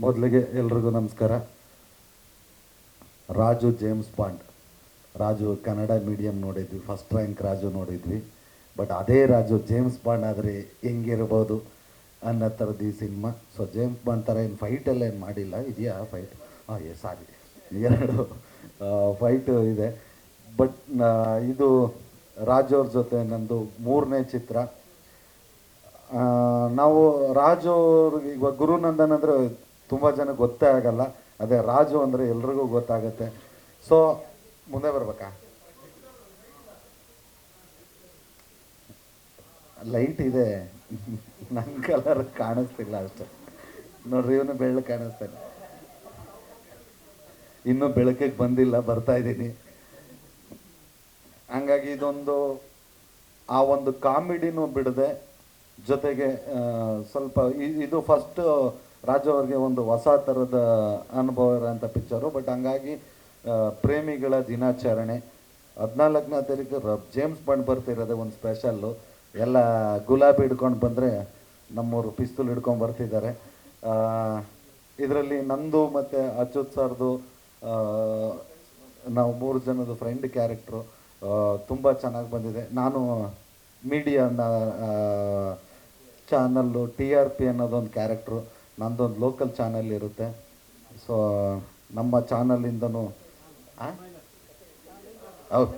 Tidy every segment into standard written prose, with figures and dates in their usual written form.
ಮೊದಲಿಗೆ ಎಲ್ರಿಗೂ ನಮಸ್ಕಾರ. Raju James bond. Raju Kannada medium ನೋಡಿದ್ವಿ, ಫಸ್ಟ್ ರ್ಯಾಂಕ್ ರಾಜು ನೋಡಿದ್ವಿ. ಬಟ್ ಅದೇ ರಾಜು ಜೇಮ್ಸ್ ಬಾಂಡ್ ಆದರೆ ಹೆಂಗಿರ್ಬೋದು ಅನ್ನೋ ಥರದ್ದು ಈ ಸಿನಿಮಾ. ಸೊ ಜೇಮ್ಸ್ ಬಾಂಡ್ ಥರ ಏನು ಫೈಟೆಲ್ಲ ಏನು ಮಾಡಿಲ್ಲ, ಇದೆಯಾ ಫೈಟ್? ಸಾರಿ, 2 ಫೈಟು ಇದೆ. ಬಟ್ ಇದು ರಾಜು ಅವ್ರ ಜೊತೆ ನಂದು 3ನೇ ಚಿತ್ರ. ನಾವು ರಾಜು ಅವ್ರಿಗೆ ಇವಾಗ ಗುರುನಂದನ್ ಅಂದರೆ ತುಂಬ ಜನ ಗೊತ್ತೇ ಆಗಲ್ಲ, ಅದೇ ರಾಜು ಅಂದರೆ ಎಲ್ರಿಗೂ ಗೊತ್ತಾಗುತ್ತೆ. ಸೊ ಮುಂದೆ ಬರ್ಬೇಕಾ? ಲೈಟ್ ಇದೆ, ನನ್ನ ಕಲರ್ ಕಾಣಿಸ್ತಿಲ್ಲ ಅಷ್ಟೆ. ನೋಡ್ರಿ, ಇವನು ಬೆಳ್ಳು ಕಾಣಿಸ್ತಾನೆ, ಇನ್ನೂ ಬೆಳಕಿಗೆ ಬಂದಿಲ್ಲ, ಬರ್ತಾ ಇದ್ದೀನಿ. ಹಂಗಾಗಿ ಇದೊಂದು ಆ ಒಂದು ಕಾಮಿಡಿನೂ ಬಿಡದೆ, ಜೊತೆಗೆ ಸ್ವಲ್ಪ ಇದು ಫಸ್ಟ್ ರಾಜು ಅವ್ರಿಗೆ ಒಂದು ಹೊಸ ಥರದ ಅನುಭವ ಇರೋಂಥ ಪಿಕ್ಚರು. ಬಟ್ ಹಂಗಾಗಿ ಪ್ರೇಮಿಗಳ ದಿನಾಚರಣೆ 14ನೇ ತಾರೀಕು ಜೇಮ್ಸ್ ಬಾಂಡ್ ಬರ್ತಿರೋದೆ ಒಂದು ಸ್ಪೆಷಲ್ಲು. ಎಲ್ಲ ಗುಲಾಬಿ ಹಿಡ್ಕೊಂಡು ಬಂದರೆ ನಮ್ಮವರು ಪಿಸ್ತೂಲ್ ಹಿಡ್ಕೊಂಡು ಬರ್ತಿದ್ದಾರೆ. ಇದರಲ್ಲಿ ನಂದು ಮತ್ತು ಅಚ್ಯುತ್ ಸರ್ದು ನಾವು 3 ಜನದ ಫ್ರೆಂಡ್ ಕ್ಯಾರೆಕ್ಟ್ರು ತುಂಬ ಚೆನ್ನಾಗಿ ಬಂದಿದೆ. ನಾನು ಮೀಡಿಯಾನ ಚಾನಲ್ಲು TRP ಅನ್ನೋದೊಂದು ಕ್ಯಾರೆಕ್ಟ್ರು, ನಂದೊಂದು ಲೋಕಲ್ ಚಾನಲ್ ಇರುತ್ತೆ. ಸೊ ನಮ್ಮ ಚಾನಲಿಂದನೂ ಹೌದು,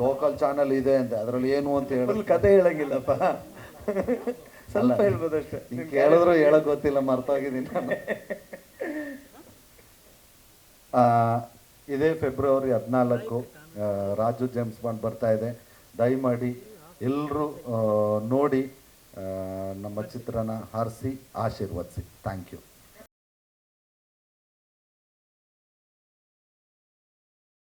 ಲೋಕಲ್ ಚಾನಲ್ ಇದೆ ಅಂತ ಅದರಲ್ಲಿ ಏನು ಅಂತ ಹೇಳಿ ಕತೆ ಹೇಳಂಗಿಲ್ಲಪ್ಪ, ಸ್ವಲ್ಪ ಹೇಳ್ಬೋದಷ್ಟೇ. ಹಿಂಗೆ ಕೇಳಿದ್ರು ಹೇಳೋಕೆ ಗೊತ್ತಿಲ್ಲ, ಮರ್ತೋಗಿದ್ದೀನಿ ನಾನು. ಇದೇ ಫೆಬ್ರವರಿ 14 ರಾಜು ಜೇಮ್ಸ್ ಬಾಂಡ್ ಬರ್ತಾ ಇದೆ. ದಯಮಾಡಿ ಎಲ್ಲರೂ ನೋಡಿ ನಮ್ಮ ಚಿತ್ರನ ಹಾರಿಸಿ ಆಶೀರ್ವದಿಸಿ. Thank you.